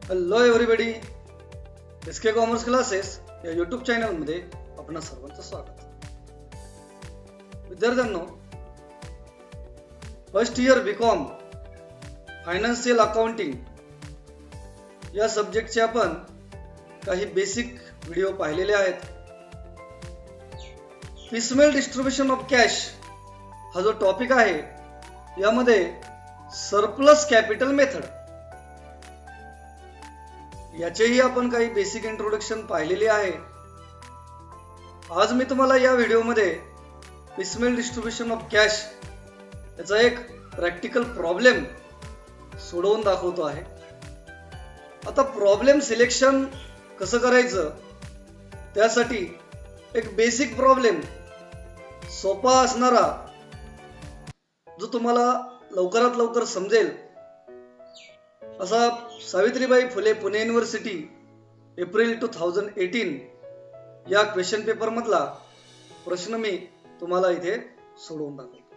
Hello everybody, SK commerce classes या YouTube चॅनलमध्ये आपणा सर्वांचं स्वागत. विद्यार्थ्यांनो, first year BCom financial accounting या सब्जेक्टचे आपण काही बेसिक व्हिडिओ पाहिलेले आहेत. पिसमेल डिस्ट्रीब्युशन ऑफ कॅश हा जो टॉपिक आहे यामध्ये सरप्लस कॅपिटल मेथड याचेही आपण काही बेसिक इंट्रोडक्शन पाहिलेले आहे. आज मी तुम्हाला या व्हिडिओमध्ये पिसमेल डिस्ट्रीब्युशन ऑफ कॅश याचा एक प्रॅक्टिकल प्रॉब्लेम सोडवून दाखवतो आहे. आता प्रॉब्लेम सिलेक्शन कसं करायचं त्यासाठी एक बेसिक प्रॉब्लेम सोपा असणारा जो तुम्हाला लवकरात लवकर समजेल असा सावित्रीबाई फुले पुणे युनिव्हर्सिटी एप्रिल 2018 या क्वेश्चन पेपर मधला प्रश्न मी तुम्हाला इथे सोडवून दाखवतो.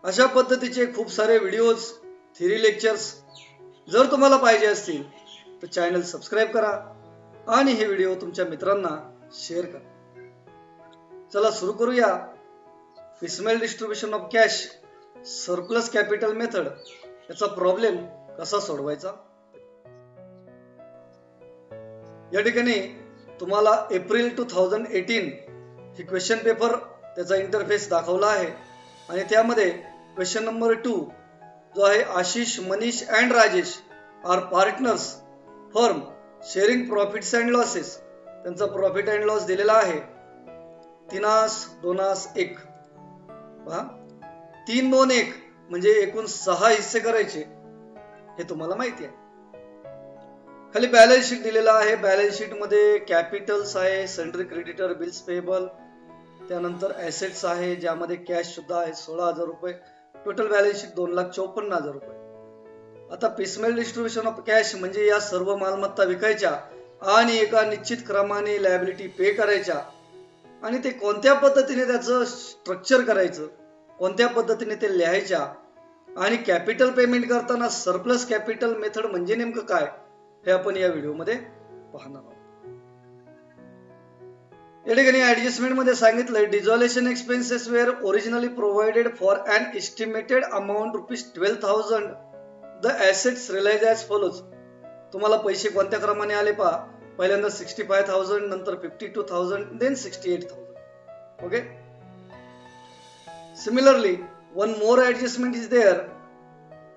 अशा पद्धतीचे खूप सारे व्हिडिओज, थेरी लेक्चर्स जर तुम्हाला पाहिजे असतील तर चॅनल सबस्क्राईब करा आणि हे व्हिडिओ तुमच्या मित्रांना शेअर करा. चला सुरू करूया. Piecemeal distribution of cash surplus capital method याचा प्रॉब्लेम कसा सोडवायचा. या ठिकाणी तुम्हाला एप्रिल 2018 ही क्वेश्चन पेपर त्याचा इंटरफेस दाखवला आहे आणि त्यामध्ये क्वेश्चन नंबर 2 जो आहे, Ashish, Manish and Rajesh are partners firm sharing profits and losses. त्यांचा प्रॉफिट अँड लॉस दिलेला आहे 3:2:1. 3:2:1 म्हणजे एकूण 6 हिस्से करायचे हे तुम्हाला माहिती आहे. खाली बॅलन्स शीट दिलेला आहे. बॅलन्स शीट मध्ये कॅपिटल्स आहे, सन्ड्री क्रेडिटर, बिल्स पेएबल, त्यानंतर ऍसेट्स आहे ज्यामध्ये कॅश सुद्धा आहे 16,000 रुपये. टोटल बॅलन्स शीट 2,54,000 रुपये. आता पिसमेल डिस्ट्रीब्युशन ऑफ कॅश म्हणजे या सर्व मालमत्ता विकायच्या आणि एका निश्चित क्रमाने लायबिलिटी पे करायच्या आणि ते कोणत्या पद्धतीने त्याचं स्ट्रक्चर करायचं, कोणत्या पद्धतीने ते लिहायच्या आणि कॅपिटल पेमेंट करताना सरप्लस कॅपिटल मेथड म्हणजे नेमकं काय हे आपण या व्हिडिओमध्ये पाहणार आहोत. या ठिकाणी ऍडजस्टमेंट मध्ये सांगितलंय, dissolution expenses were originally provided for an estimated amount ₹12,000. The assets realise as follows. तुम्हाला पैसे कोणत्या क्रमाने आले पहा. पहिल्यांदा 65,000, नंतर 52,000, then 68,000. Okay. Similarly, one more adjustment is there.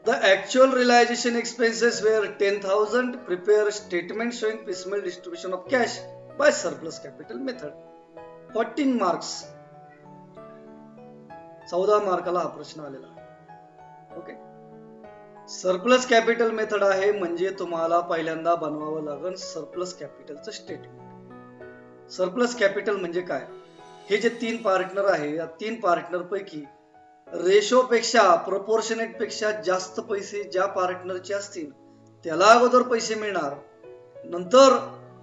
The actual realization expenses were 10,000. Prepare statement showing piecemeal distribution of cash by surplus capital method. 14 marks. 14 मार्काला हा प्रश्न आलेला आहे. ओके. सरप्लस कॅपिटल मेथड आहे म्हणजे तुम्हाला पहिल्यांदा बनवावं लागेल सरप्लस कॅपिटलचं स्टेटमेंट. सरप्लस कॅपिटल म्हणजे काय? हे जे 3 पार्टनर आहे या 3 पार्टनर पैकी रेशो पेक्षा, प्रोपोर्शनेट पेक्षा जास्त पैसे ज्या पार्टनरचे असतील त्याला अगोदर पैसे मिळणार, नंतर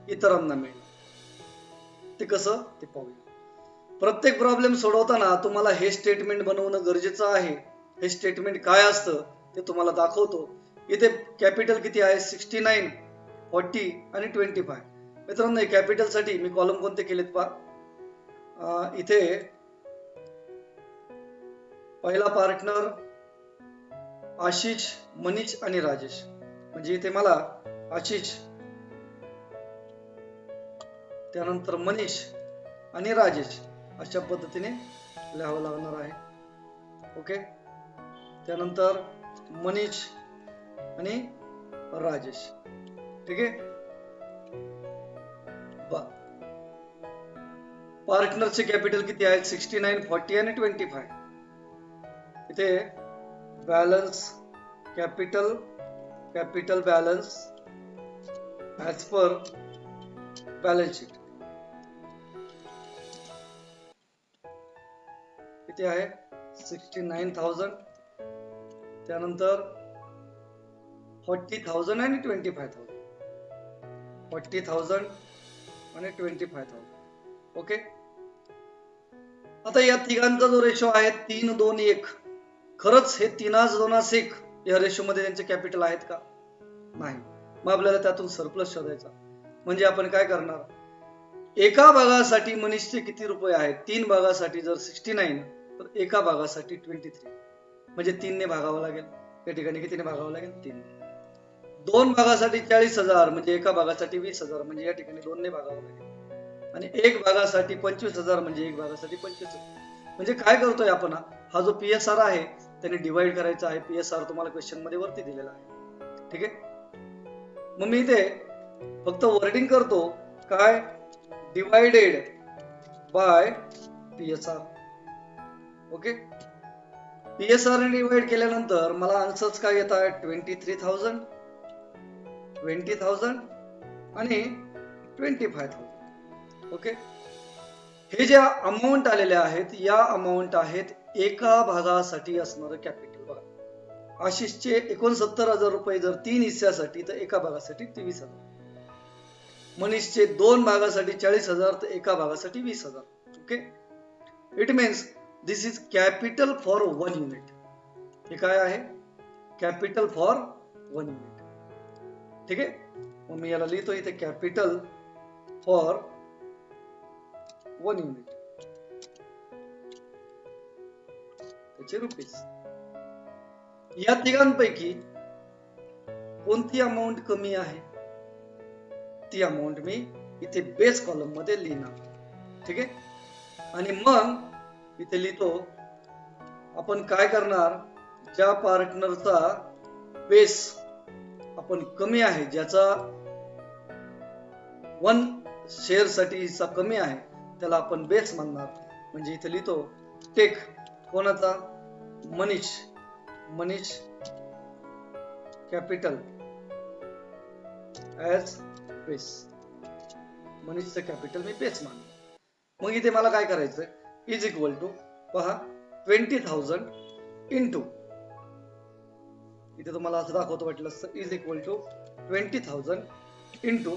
इतरांना मिळणार. ते कसं ते पाहूया. प्रत्येक प्रॉब्लेम सोडवताना तुम्हाला हे स्टेटमेंट बनवणं गरजेचं आहे. हे स्टेटमेंट काय असतं ते तुम्हाला दाखवतो. इथे कॅपिटल किती आहे? 69, 40 आणि 25. मित्रांनो, कॅपिटल साठी मी कॉलम कोणते केलेत पहा. इथे पहिला पार्टनर आशिष, मनीष आणि राजेश. म्हणजे इथे मला आशिष, त्यानंतर मनीष आणि राजेश अशा पद्धतीने लिहावं लागणार आहे. ओके. त्यानंतर मनीष आणि राजेश. ठीक आहे. पार्टनरचे कॅपिटल किती आहेत? 69, 40 आणि 25. इथे balance capital, capital balance as per balance sheet किती आहे? 69,000, त्यानंतर 40,000 आणि 25,000. 40,000 आणि 25,000. ओके. आता या तिघांचा जो रेशो आहे 3:2:1, खरंच हे 3:2:1 या रेशो मध्ये त्यांचे कॅपिटल आहेत का? नाही. मग आपल्याला त्यातून सरप्लस शोधायचा. म्हणजे आपण काय करणार, एका भागासाठी मनीषचे किती रुपये आहेत, 3 भागासाठी जर 69 तर एका भागासाठी 23, म्हणजे 3 ने भागावं लागेल. या ठिकाणी कितीने भागावं लागेल, 3. 2 भागासाठी 40,000 म्हणजे एका भागासाठी 20,000 म्हणजे या ठिकाणी 2 ने भागावं लागेल. आणि एक भागासाठी 25,000 म्हणजे एक भागासाठी 25,000. म्हणजे काय करतोय आपण, हा जो PSR आहे त्याने डिवाइड करायचा आहे. PSR तुम्हाला क्वेश्चन मध्ये वरती दिलेला आहे. ठीक आहे. मग मी इथे फक्त वर्डिंग करतो, काय, divided by PSR. Okay. PSR ने डिवाइड केल्यानंतर मला आन्सर्स काय येतात, 23,000, 20,000 आणि 25,000. ओके. हे ज्या अमाऊंट आलेल्या आहेत या अमाऊंट आहेत एका भागासाठी असणारं कॅपिटल. बघा, आशिषचे 69,000 रुपये जर 3 हिस्स्यासाठी तर एका भागासाठी 23,000. मनीषचे 2 भागासाठी 40,000 तर एका भागासाठी 20,000. Okay. It means this is capital for 1 unit. हे काय आहे, कॅपिटल फॉर 1 युनिट. ठीक आहे. मग मी याला लिहितो इथे, कॅपिटल फॉर 1 युनिट, त्याचे रुपीज. या तिघांपैकी कोणती अमाऊंट कमी आहे ती अमाऊंट मी इथे बेस कॉलम मध्ये लिहिणार. ठीक आहे. आणि मग इथे लिहितो, आपण काय करणार, ज्या पार्टनरचा बेस आपण कमी आहे, ज्याचा 1 शेअर साठी हिस्सा कमी आहे, त्याला आपण बेस म्हणणार. म्हणजे इथे लिहितो टेक, कोणाचा, मनीष कॅपिटल ऍज बेस. मनीषचं कॅपिटल मी बेस मानतो. मग इथे मला काय करायचं, इज इक्वल टू, पहा, 20,000 इंटू, इथे तुम्हाला असं दाखवतो वाटलं असतं, इज इक्वल टू 20,000 इंटू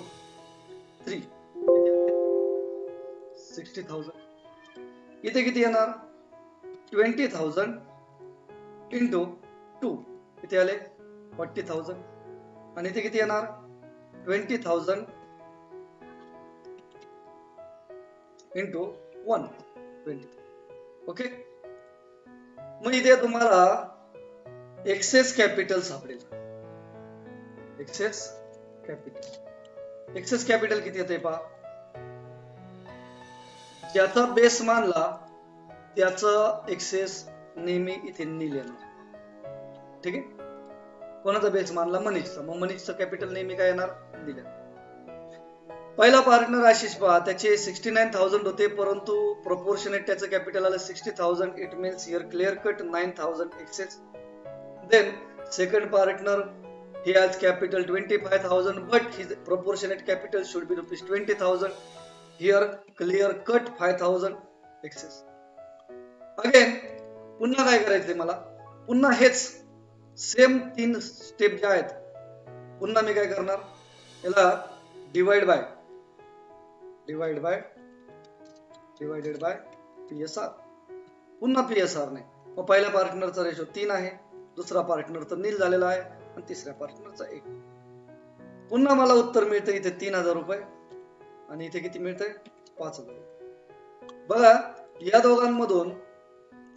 3, 60,000. इथे किती येणार, 20,000 इंटू 2, इथे आले 40,000. आणि इथे किती येणार, 20,000 इंटू 1, 20. ओके. मग इथे तुम्हाला एक्सेस कॅपिटल सापडेल. एक्सेस कॅपिटल किती येते पहा, ज्याचा बेस मानला त्याचा एक्सेस नेहमी इथे नील येणार. ठीक आहे. कोणाचा बेस मानला, मनीषचा, मग मनीषचं कॅपिटल नेहमी काय येणार, नील. पहिला पार्टनर आशिष पहा, त्याचे 69,000 होते, परंतु प्रोपोर्शनेट त्याचं कॅपिटल आलं 60,000. It means here clear cut 9,000 excess. Then second partner, he has capital 25,000 but his proportionate capital should be rupees 20,000. Here clear cut 5,000 excess. Again पुन्हा काय करायचंय मला, पुन्हा हेच सेम 3 स्टेप ज्या आहेत, पुन्हा मी काय करणार, याला डिवाइडेड बाय PSR. पुन्हा PSR ने. मग पहिल्या पार्टनरचा रेशो 3 आहे, दुसरा पार्टनर तर नील झालेला आहे आणि तिसऱ्या पार्टनरचा 1. पुन्हा मला उत्तर मिळतं इथे 3,000 रुपये आणि इथे किती मिळतंय, 5,000 रुपये. बघा, या दोघांमधून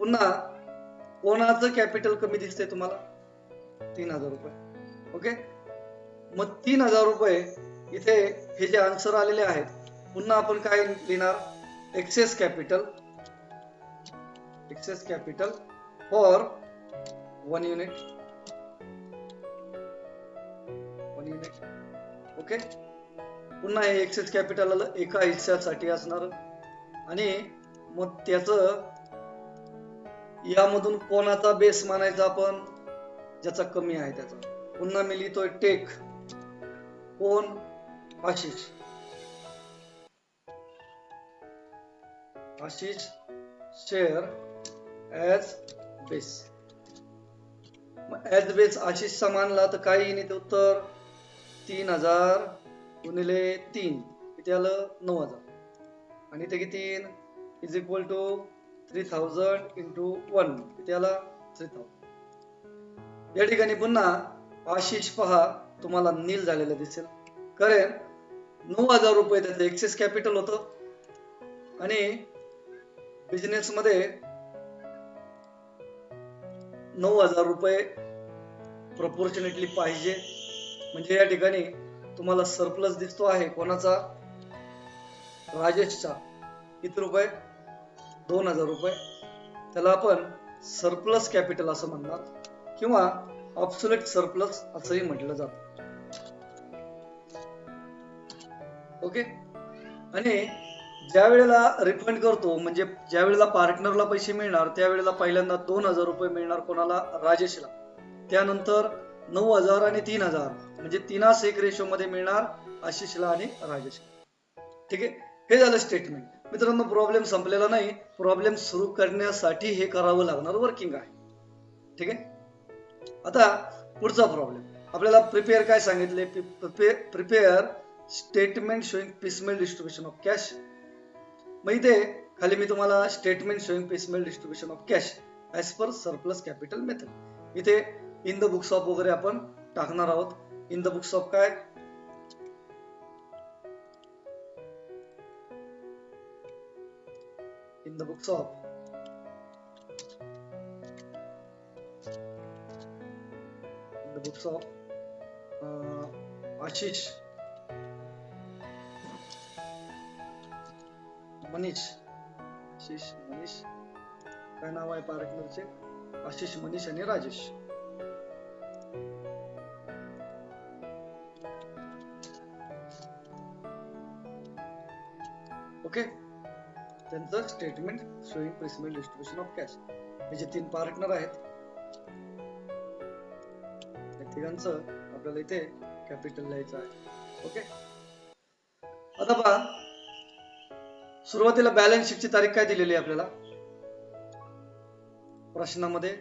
पुन्हा कोणाचं कॅपिटल कमी दिसतंय तुम्हाला, 3,000 रुपये. ओके. मग 3,000 रुपये इथे हे जे आन्सर आलेले आहेत, पुन्हा आपण काय लिहिणार, excess capital for 1 unit. Okay. पुन्हा हे एक्सेस कॅपिटल एका हिस्स्यासाठी असणार आणि मग त्याचं यामधून कोणाचा बेस मानायचा आपण, ज्याचा कमी आहे त्याचा. पुन्हा मी लिहितोय टेक, कोण, Ashish share as base. As base आशिषचा मानला तर काय येईल इथे उत्तर, 3,000 गुणिले 3 किती आलं, 9,000. आणि इथे किती येईल, इज इक्वल टू 3,000 इंटू 1 किती आला, 3,000. या ठिकाणी पुन्हा आशिष पहा तुम्हाला नील झालेलं दिसेल. कारण 9,000 रुपये त्याचं एक्सेस कॅपिटल होतं आणि बिझनेस मध्ये 9,000 रुपये प्रपोर्शनेटली पाहिजे. म्हणजे या ठिकाणी तुम्हाला सरप्लस दिसतो आहे कोणाचा? राजेशचा. किती रुपये? 2,000 रुपये. त्याला आपण सरप्लस कॅपिटल असं म्हणणार किंवा ऑब्सोलेट सरप्लस असंही म्हटलं जातं. ओके. आणि ज्या वेळेला रिफंड करतो म्हणजे ज्या वेळेला पार्टनरला पैसे मिळणार त्यावेळेला पहिल्यांदा 2,000 रुपये मिळणार कोणाला? राजेशला. त्यानंतर 9,000 आणि 3,000 म्हणजे 3:1 रेशो मध्ये मिळणार आशिषला आणि राजेशला. ठीक आहे. हे झालं स्टेटमेंट. मित्रांनो, प्रॉब्लेम संपलेला नाही. प्रॉब्लेम सुरू करण्यासाठी हे करावं लागणार वर्किंग आहे. ठीक आहे. आता पुढचा प्रॉब्लेम आपल्याला प्रिपेअर काय सांगितले? Prepare statement showing piecemeal distribution of cash. मग इथे खाली मी तुम्हाला statement showing piecemeal distribution of cash as per surplus capital method इथे इन द बुक्स ऑफ वगैरे आपण टाकणार आहोत. इन द बुक्स ऑफ काय? In the books of Ashish, Manish. काय नाव आहे पार्टनरचे? आशिष, मनीष आणि राजेश. ओके. त्यांचं statement showing piecemeal distribution of cash. हे जे 3 पार्टनर आहेत त्या तिघांचं आपल्याला इथे कॅपिटल लिहायचं आहे. ओके. आता पहा, सुरुवातीला बॅलन्स शीटची तारीख काय दिलेली आहे आपल्याला प्रश्नामध्ये?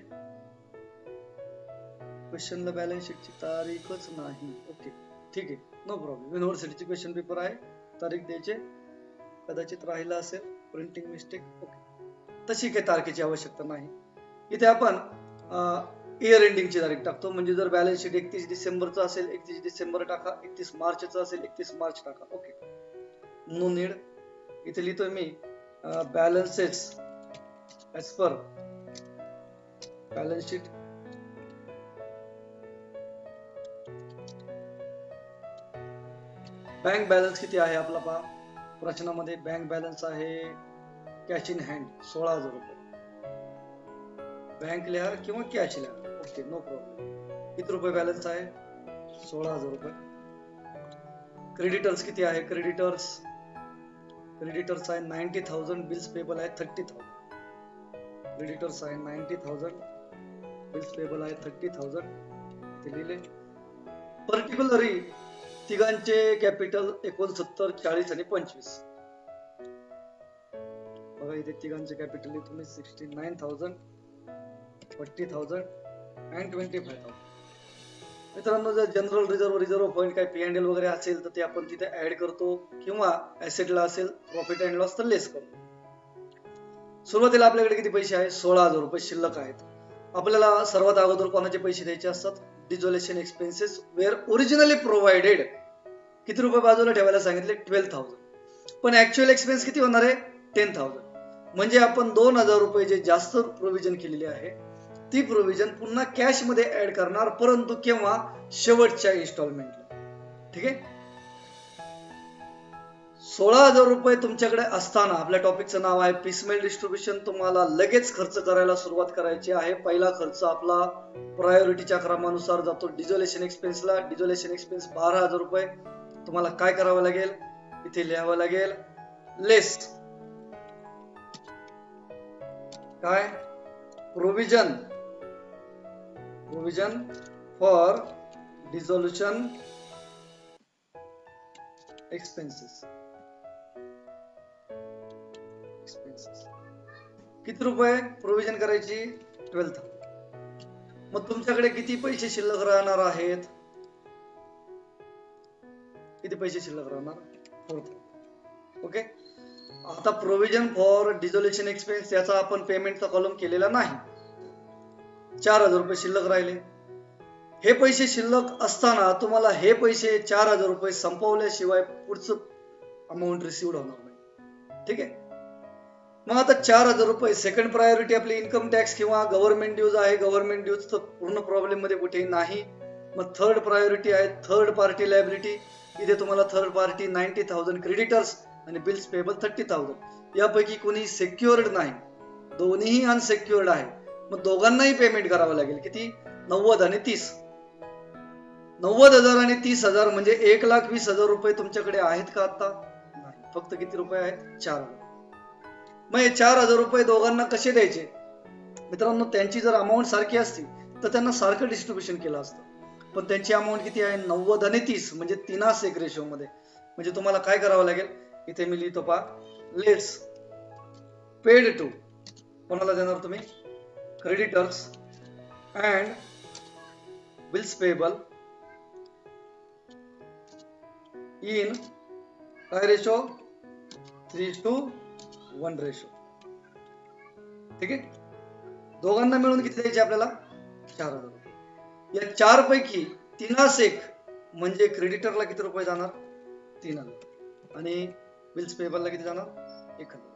क्वेश्चनला बॅलन्स शीटची तारीखच नाही. ओके, ठीक आहे, नो प्रॉब्लेम. युनिव्हर्सिटीची क्वेश्चन पेपर आहे, तारीख द्यायचे. कदाचित राहिला असेल प्रिंटिंग मिस्टेक. ओके, तशी काही तारखेची आवश्यकता नाही. इथे आपण इयर एंडिंगची तारीख टाकतो. म्हणजे जर बॅलन्स शीट 31 डिसेंबरचं असेल 31 डिसेंबर टाका, 31 मार्चचं असेल 31 मार्च टाका. Okay, no need. इथे लिहितोय मी balances as per balance sheet. Bank balance किती आहे आपला? पहा प्रश्नामध्ये बँक बॅलन्स आहे कॅश इन हँड 16,000 रुपये. बँक लिहा किंवा कॅश लिहा. Okay, no problem. किती रुपये बॅलन्स आहे? 16,000 रुपये. क्रेडिटर्स किती आहे? क्रेडिटर्स आहे 90,000. बिल्स पेबल आहे 30,000. क्रेडिटर्स आहे 90,000. बिल्स पेबल आहे 30,000. ते लिहिले. पर्टिक्युलरली तिघांचे कॅपिटल 69, 40 आणि 25. बघा इथे तिघांचे कॅपिटल तुम्ही 69,000, 40,000 अँड 25,000. मित्रांनो, जर जनरल रिझर्व्ह पॉईंट काय P&L वगैरे असेल तर ते आपण तिथे ऍड करतो किंवा ऍसेटला असेल प्रॉफिट अँड लॉस तर लेस करतो. सुरुवातीला आपल्याकडे किती पैसे आहे? 16,000 रुपये शिल्लक आहेत. आपल्याला सर्वात अगोदर कोणाचे पैसे द्यायचे असतात? Dissolution expenses were originally provided. किती रुपये बाजूला ठेवायला सांगितले? 12,000. पण ऍक्च्युअल एक्सपेन्स किती होणार आहे? 10,000. म्हणजे आपण 2,000 रुपये जे जास्त प्रोव्हिजन केलेली आहे ती प्रोव्हिजन पुन्हा कॅश मध्ये ऍड करणार, परंतु केव्हा? शेवटच्या इन्स्टॉलमेंटला. ठीक आहे. 16,000 रुपये तुमच्याकडे असताना आपल्या टॉपिकचं नाव आहे पिसमेल डिस्ट्रीब्युशन. तुम्हाला लगेच खर्च करायला सुरुवात करायची आहे. पहिला खर्च आपला प्रायोरिटीच्या क्रमानुसार जातो डिझोल्युशन एक्सपेन्सला. डिझोल्युशन एक्सपेन्स 12,000 रुपये. तुम्हाला काय करावं लागेल? इथे लिहावं लागेल लेस काय? Provision for dissolution expenses. किती रुपये प्रोव्हिजन करायची? 12,000. मग तुमच्याकडे किती पैसे शिल्लक राहणार आहेत? किती पैसे शिल्लक राहणार? 4,000. ओके. आता प्रोव्हिजन फॉर डिझोल्युशन एक्सपेन्स याचा आपण पेमेंटचा कॉलम केलेला नाही. 4,000 रुपये शिल्लक राहिले. हे पैसे शिल्लक असताना तुम्हाला हे पैसे 4,000 रुपये संपवल्याशिवाय पुढचं अमाऊंट रिसिव्ह होणार नाही. ठीक आहे. मग आता 4,000 रुपये सेकंड प्रायोरिटी आपली इन्कम टॅक्स किंवा गव्हर्नमेंट ड्यूज आहे. गव्हर्नमेंट ड्यूज तर पूर्ण प्रॉब्लेम मध्ये कुठेही नाही. मग थर्ड प्रायोरिटी आहे थर्ड पार्टी लायबिलिटी. इथे तुम्हाला थर्ड पार्टी 90,000 क्रेडिटर्स आणि बिल्स पेबल 30,000. यापैकी कोणी सेक्युअर्ड नाही, दोन्हीही अनसेक्युअर्ड आहे. मग दोघांनाही पेमेंट करावं लागेल. किती? 90 आणि 30. 90,000 आणि 30,000 म्हणजे 1,20,000 रुपये तुमच्याकडे आहेत का आता? नाही. फक्त किती रुपये आहेत? 4,000. मग हे 4,000 रुपये दोघांना कसे द्यायचे? मित्रांनो, त्यांची जर अमाऊंट सारखी असती तर त्यांना सारखं डिस्ट्रीब्युशन केलं असतं. पण त्यांची अमाऊंट किती आहे? 90 आणि 30 म्हणजे 3:1 रेशो मध्ये. म्हणजे तुम्हाला काय करावं लागेल? इथे मी लिहितो पहा. लेट्स पेड टू कोणाला देणार तुम्ही? Creditors and bills payable in काय रेशो? 3:1 रेशो. ठीक आहे. दोघांना मिळून किती द्यायचे आपल्याला? 4,000 रुपये. या 4 पैकी 3:1 म्हणजे क्रेडिटरला किती रुपये जाणार? 3,000 आणि बिल्स पेबलला किती जाणार? 1,000.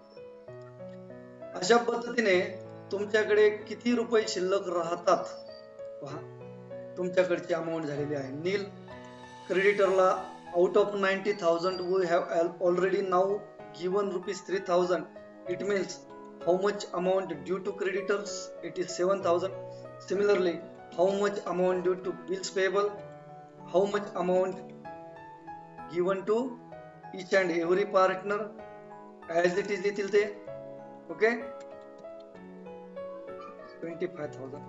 अशा पद्धतीने तुमच्याकडे किती रुपये शिल्लक राहतात पहा. तुमच्याकडची अमाऊंट झालेली आहे नील. क्रेडिटरला out of 90,000 we have already now given ₹3,000. It means how much amount due to creditors? It is 7,000. Similarly, how much amount due to bills payable? How much amount given to each and every partner as it is येतील ते. Okay, 25,000.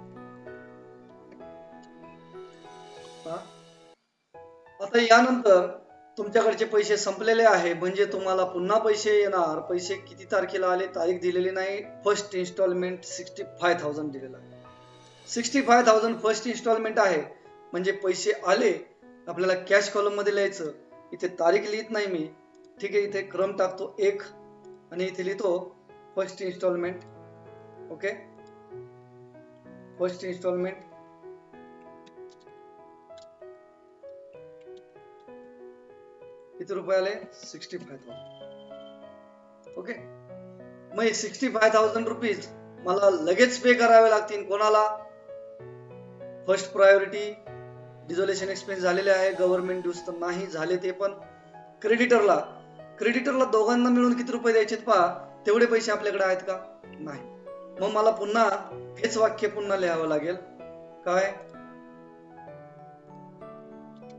आता यानंतर तुमच्याकडचे पैसे संपलेले आहे म्हणजे तुम्हाला पुन्हा पैसे येणार. पैसे किती तारखेला आले? तारीख दिलेली नाही. फर्स्ट इन्स्टॉलमेंट 65,000 दिलेला आहे. 65,000 फर्स्ट इन्स्टॉलमेंट आहे म्हणजे पैसे आले. आपल्याला कॅश कॉलम मध्ये लिहायचं. इथे तारीख लिहित नाही मी. ठीक आहे. इथे क्रम टाकतो 1 आणि इथे लिहितो first instalment. Okay, first instalment किती रुपये आले? 65,000. ओके. मग 65,000 रुपीज मला लगेच पे करावे लागतील. कोणाला? फर्स्ट प्रायोरिटी डिझोल्युशन एक्सपेन्स झालेले आहे. गव्हर्नमेंट ड्यूज तर नाही झाले ते पण. क्रेडिटरला दोघांना मिळून किती रुपये द्यायचे पहा. तेवढे पैसे आपल्याकडे आहेत का? नाही. मग मला पुन्हा हेच वाक्य पुन्हा लिहावं लागेल. काय?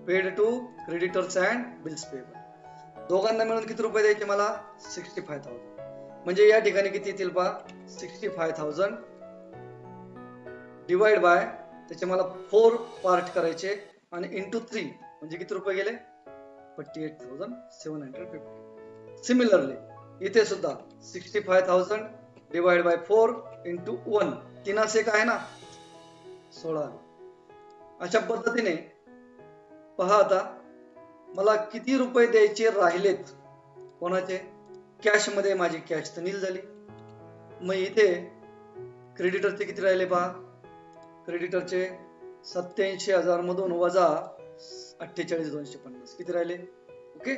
Paid to creditors and bills payable. दोघांना मिळून किती रुपये द्यायचे मला? 65,000. म्हणजे या ठिकाणी किती येतील पहा. 65,000 डिवाइड बाय त्याचे मला 4 पार्ट करायचे आणि इंटू 3 म्हणजे किती रुपये गेले? 48,750. सिमिलरली इथे सुद्धा 65,000 डिवाइड बाय 4 इंटू 1 3:1 आहे ना, 16. अशा पद्धतीने पहा. आता मला किती रुपये द्यायचे राहिलेत? कोणाचे? कॅश मध्ये माझी कॅश तर नील झाली. मग इथे क्रेडिटरचे किती राहिले पहा. क्रेडिटरचे 87,000 मधून वजा 48,250 किती राहिले? ओके.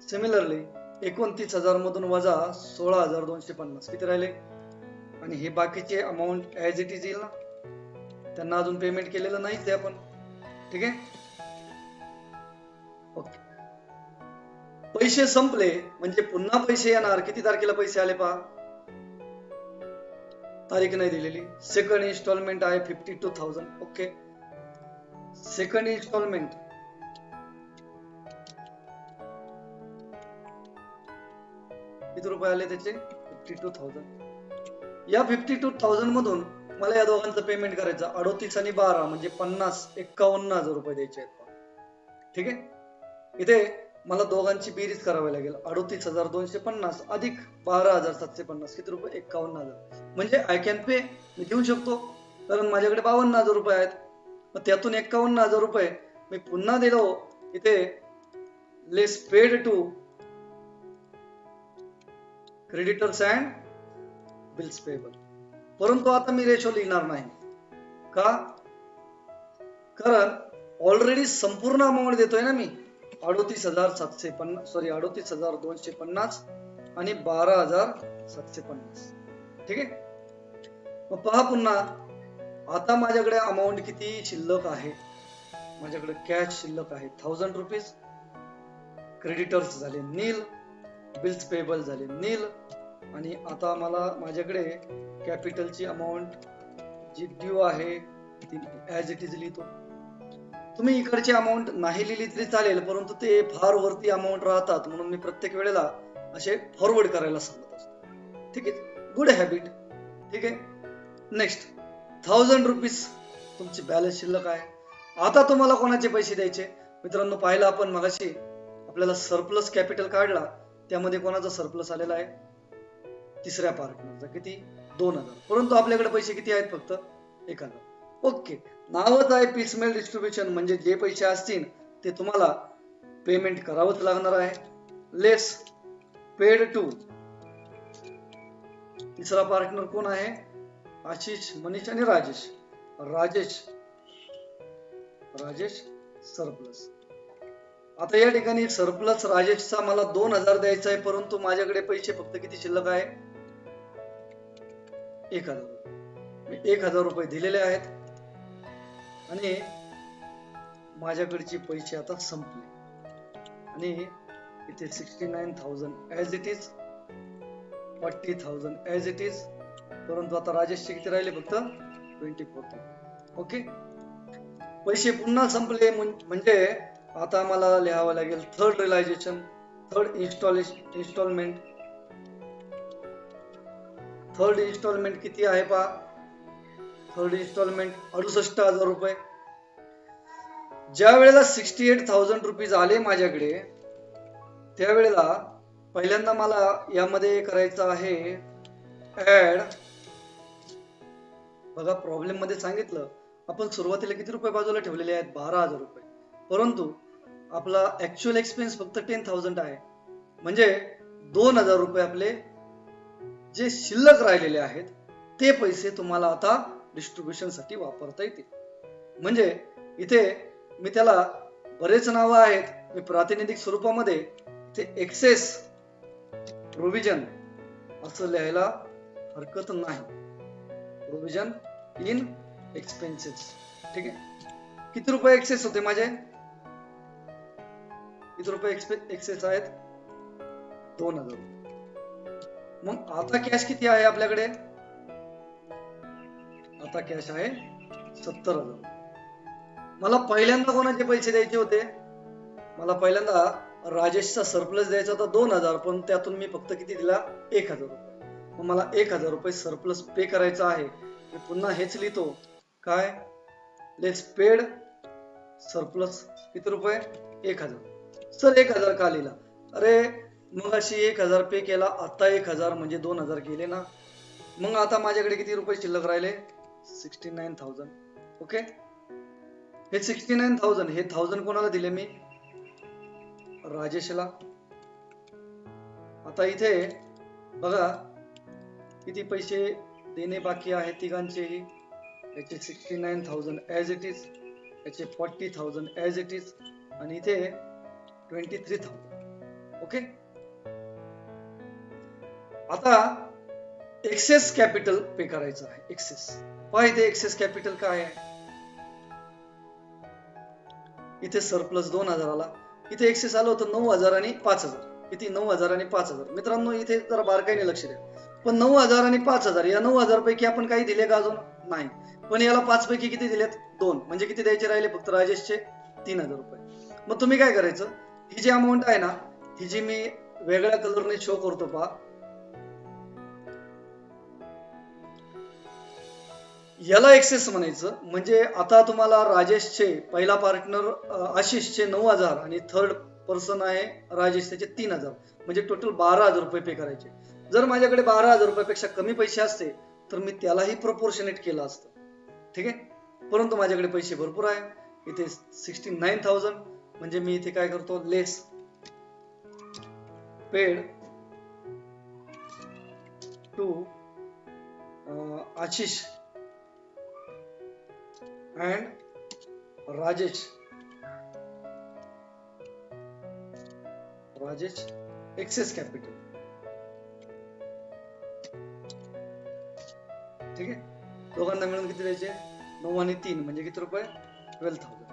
सिमिलरली 29,000 मधून वजा 16,250 किती राहिले? आणि हे बाकीचे अमाऊंट ऍज इट इज येईल ना. त्यांना अजून पेमेंट केलेलं नाही ते आपण. ठीक आहे. ओके. पैसे संपले म्हणजे पुन्हा पैसे येणार. किती तारखेला पैसे आले पहा. तारीख नाही दिलेली. सेकंड इन्स्टॉलमेंट आहे 52,000. ओके. सेकंड इन्स्टॉलमेंट किती रुपये आले त्याचे? 52,000. या 52,000 मधून मला या दोघांचं पेमेंट करायचं. 38 आणि 12 म्हणजे 51,000 रुपये द्यायचे आहेत. ठीक आहे. इथे मला दोघांची बेरीज करावी लागेल. 38,250 अधिक 12,750 किती रुपये? 51,000. म्हणजे आय कॅन पे, मी देऊ शकतो कारण माझ्याकडे 52,000 रुपये आहेत. मग त्यातून 51,000 रुपये मी पुन्हा दिलो इथे. Less paid to creditors and bills payable. परंतु आता मी रेशो लिहिणार नाही. का? कारण ऑलरेडी संपूर्ण अमाऊंट देतोय ना मी 38,750 सॉरी 38,250 आणि 12,750. ठीक आहे. मग पहा पुन्हा आता माझ्याकडे अमाऊंट किती शिल्लक आहे. माझ्याकडे कॅश शिल्लक आहे 1000 रुपीज. क्रेडिटर्स झाले नील, बिल्स पेबल झाले नील आणि आता मला माझ्याकडे कॅपिटलची अमाऊंट जी ड्यू आहे ती ऍज इट इज लिहितो. तुम्ही इकडची अमाऊंट नाही लिहिली तरी चालेल, परंतु ते फार वरती अमाऊंट राहतात म्हणून मी प्रत्येक वेळेला असे फॉरवर्ड करायला सांगत असतो. ठीक आहे, गुड हॅबिट. ठीक आहे. नेक्स्ट 1000 रुपीज तुमची बॅलन्स शिल्लक आहे. आता तुम्हाला कोणाचे पैसे द्यायचे मित्रांनो? पाहिलं आपण मगाशी आपल्याला सरप्लस कॅपिटल काढला, त्यामध्ये कोणाचा सरप्लस आलेला आहे? तिसऱ्या पार्टनरचा. किती? 2000. परंतु आपल्याकडे पैसे किती आहेत? फक्त 1000. ओके, नावच आहे पिसमेल डिस्ट्रीब्युशन, म्हणजे जे पैसे असतील ते तुम्हाला पेमेंट करावंच लागणार आहे. लेस पेड टू. तिसरा पार्टनर कोण आहे? आशिष, मनीष आणि राजेश. राजेश सरप्लस. आता या ठिकाणी सरप्लस राजेशचा मला 2000 द्यायचा आहे, परंतु माझ्याकडे पैसे फक्त किती शिल्लक आहे? 1000 रुपये. मी 1000 रुपये दिलेले आहेत आणि माझ्याकडचे पैसे आता संपले आणि इथे 69,000 as it is, 40,000 as it is. परंतु आता राजेशचे किती राहिले? फक्त 24,000. ओके, पैसे पुन्हा संपले. म्हणजे आता मला लिहावं लागेल third realisation, third instalment. Third instalment किती आहे पहा? थर्ड इन्स्टॉलमेंट 68,000 रुपये. ज्या वेळेला 68,000 रुपीज आले माझ्याकडे, त्यावेळेला पहिल्यांदा मला यामध्ये करायचं आहे ऍड. बघा, प्रॉब्लेम मध्ये सांगितलं आपण सुरुवातीला किती रुपये बाजूला ठेवलेले आहेत? 12,000 रुपये. परंतु आपला ऍक्च्युअल एक्सपेन्स फक्त 10,000 आहे. म्हणजे 2,000 रुपये आपले जे शिल्लक राहिलेले आहेत ते पैसे तुम्हाला आता डिस्ट्रीब्युशन साठी वापरता येतील. म्हणजे इथे मी त्याला बरेच नावं आहेत, मी प्रातिनिधिक स्वरूपामध्ये ते एक्सेस प्रोव्हिजन असं लिहायला हरकत नाही. Provision in expenses. ठीक आहे. किती रुपये एक्सेस होते माझे? किती रुपये एक्सेस आहेत? 2,000. मग आता कॅश किती आहे आपल्याकडे? आता कॅश आहे 70,000. मला पहिल्यांदा कोणाचे पैसे द्यायचे होते? मला पहिल्यांदा राजेशचा सरप्लस द्यायचा होता 2,000, पण त्यातून मी फक्त किती दिला? 1,000 रुपये. मग मला 1,000 रुपये सरप्लस पे करायचा आहे. मी पुन्हा हेच लिहितो, काय? लेस पेड सरप्लस किती रुपये? 1,000. सर 1,000 का लिहिला? अरे मग अशी 1,000 पे केला, आता 1,000 म्हणजे 2,000 गेले ना. मग आता माझ्याकडे किती रुपये शिल्लक राहिले? 69,000. ओके, हे 69,000 हे 1000 कोणाला दिले मी? राजेशला. आता इथे बघा किती पैसे देणे बाकी आहे तिघांचेही. याचे 69,000 ऍज इट इज, याचे 40,000 ऍज इट इज आणि इथे 23,000. ओके, आता एक्सेस कॅपिटल पे करायचं आहे. एक्सेस पहा इथे एक्सेस कॅपिटल काय आहे? इथे सरप्लस 2,000 आला, इथे एक्सेस आलं होतं 9,000 आणि 5,000. किती? 9,000 आणि 5,000. मित्रांनो इथे जरा बारकाईने लक्ष द्या. पण 9,000 आणि 5,000 या 9,000 पैकी आपण काही दिले का? अजून नाही. पण याला 5 पैकी किती दिलेत? 2. म्हणजे किती द्यायचे राहिले? फक्त राजेशचे 3,000 रुपये. मग तुम्ही काय करायचं? ही जी अमाऊंट आहे ना, ही जी मी वेगळ्या कलरने शो करतो पहा, याला एक्सेस म्हणायचं. म्हणजे आता तुम्हाला राजेशचे पहिला पार्टनर आशिषचे 9,000 आणि थर्ड पर्सन आहे राजेश, त्याचे 3,000, म्हणजे टोटल 12,000 रुपये पे करायचे. जर माझ्याकडे 12,000 रुपयापेक्षा कमी पैसे असते तर मी त्यालाही प्रोपोर्शनेट केलं असतं. ठीक आहे, परंतु माझ्याकडे पैसे भरपूर आहे. इथे 69,000 म्हणजे मी इथे काय करतो? Less paid to Ashish and Rajesh excess capital, ठीक आहे. दोघांना मिळून किती द्यायचे? 9 आणि 3 म्हणजे किती रुपये? 12,000.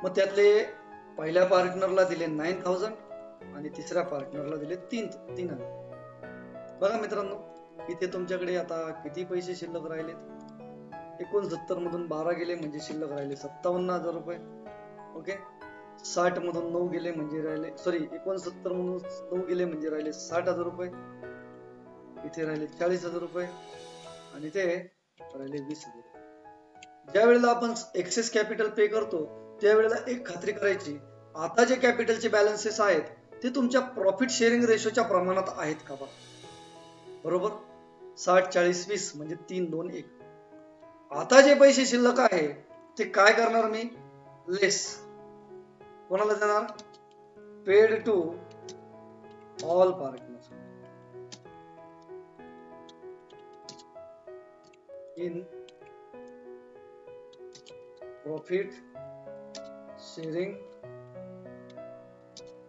मग त्यातले पहिल्या पार्टनरला दिले 9,000 आणि तिसऱ्या पार्टनरला दिले 3,000. बघा मित्रांनो, इथे तुमच्याकडे आता किती पैसे शिल्लक राहिले? 69 मधून 12 गेले म्हणजे शिल्लक राहिले 57,000 रुपये. ओके, 60 मधून 9 गेले म्हणजे राहिले, सॉरी 69 मधून 9 गेले म्हणजे राहिले 60,000 रुपये. इथे राहिले 40,000 रुपये आणि ते राहिले 20,000. ज्या वेळेला आपण एक्सेस कॅपिटल पे करतो त्यावेळेला एक खात्री करायची, आता जे कॅपिटलचे बॅलन्सेस आहेत ते तुमच्या प्रॉफिट शेअरिंग रेशोच्या प्रमाणात आहेत का? बरोबर, 60-40-20 म्हणजे 3-2-1. आता जे पैसे शिल्लक आहे ते काय करणार मी? लेस कोणाला देणार? Paid to all partner in profit sharing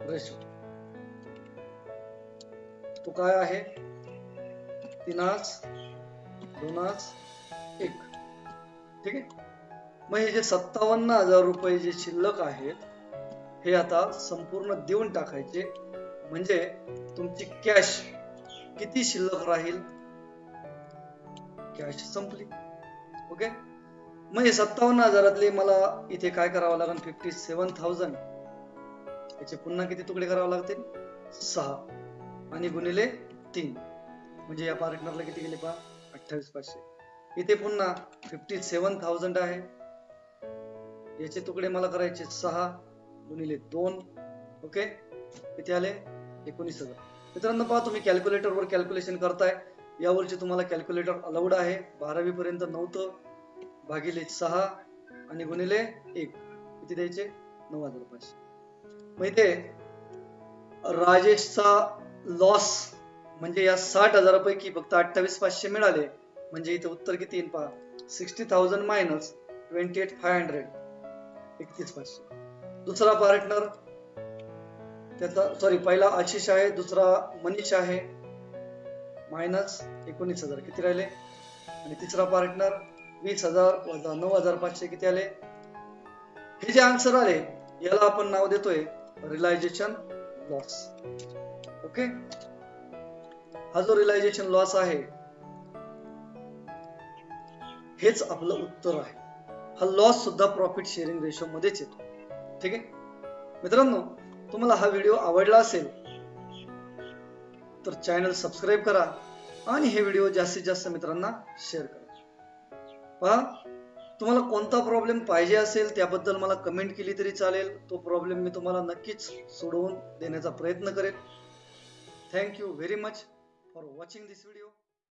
ratio. तो काय आहे? 3:2:1. ठीक आहे. मग हे जे 57,000 रुपये जे शिल्लक आहेत हे आता संपूर्ण देऊन टाकायचे, म्हणजे तुमची कॅश किती शिल्लक राहील? कॅश संपली. ओके, मग हे 57,000 मला इथे काय करावं लागेल? 57,000 याचे पुन्हा किती तुकडे करावे लागतील? 6 आणि गुणिले 3 म्हणजे या पार्टनरला किती गेले पहा? 28,500. इथे पुन्हा 57,000 आहे, याचे तुकडे मला करायचे 6 गुणिले 2. ओके, किती आले? 19,000. मित्रांनो पहा, तुम्ही कॅल्क्युलेटर वर कॅल्क्युलेशन करताय, यावरची तुम्हाला कॅल्क्युलेटर अलाउड आहे. 12वी पर्यंत नव्हतं. भागिले 6 आणि गुणिले 1 किती द्यायचे? 9,500. मग इथे राजेशचा लॉस म्हणजे या 60,000 पैकी फक्त 28,500 मिळाले, म्हणजे इथे उत्तर किती येईल पहा? 60,000 मायनस 28,500 31,500. दुसरा पार्टनर त्याचा, सॉरी पहिला आशिष आहे, दुसरा मनीष आहे, मायनस 19,000 किती राहिले? आणि तिसरा पार्टनर 20,000 वजा 9,500 किती आले? हे जे आन्सर आले याला आपण नाव देतोय रिअलायझेशन लॉस. ओके, हा जो रिअलायझेशन लॉस आहे हेच आपलं उत्तर आहे. हा लॉस सुद्धा प्रॉफिट शेअरिंग रेशो मध्येच येतो. ठीक आहे मित्रांनो, तुम्हाला हा व्हिडिओ आवडला असेल तर चॅनल सबस्क्राईब करा आणि हे व्हिडिओ जास्तीत जास्त मित्रांना शेअर करा. पहा, तुम्हाला कोणता प्रॉब्लेम पाहिजे असेल त्याबद्दल मला कमेंट केली तरी चालेल. तो प्रॉब्लेम मी तुम्हाला नक्कीच सोडवून देण्याचा प्रयत्न करेन. Thank you very much for watching this video.